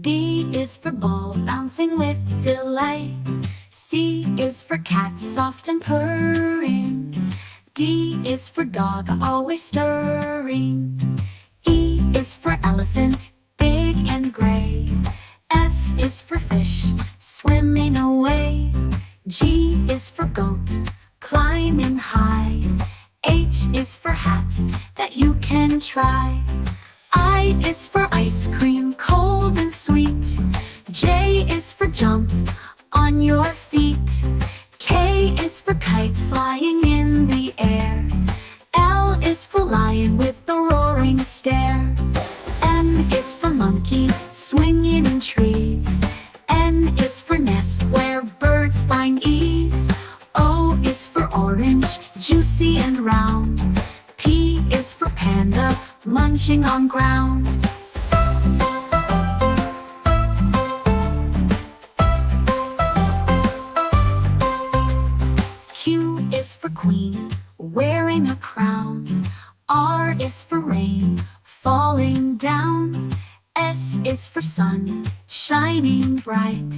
B is for ball, bouncing with delay. C is for cat, soft and purring. D is for dog, always stirring. E is for elephant, big and gray. F is for fish, swimming away. G is for goat, climbing high. H is for hat, that you can try. I is for ice cream, cold and sweet. J is for jump on your feet. K is for kite, flying in the air. L is for lion with the roaring stare. M is for monkey, swinging in trees. N is for nest, where birds find ease. O is for orange, juicy and round. P is for panda, munching on ground. Q is for queen, wearing a crown. R is for rain, falling down. S is for sun, shining bright.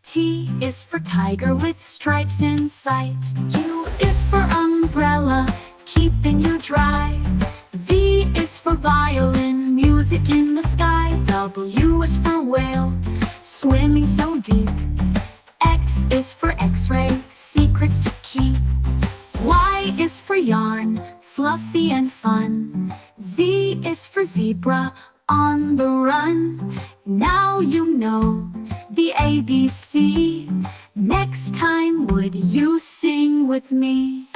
T is for tiger with stripes in sight. U is for umbrella, keeping you dry. V is for violin, music in the sky. W is for whale, swimming so deep. X is for x-ray, secrets to keep. Y is for yarn, fluffy and fun. Z is for zebra, on the run. Now you know the ABC. Next time, would you sing with me?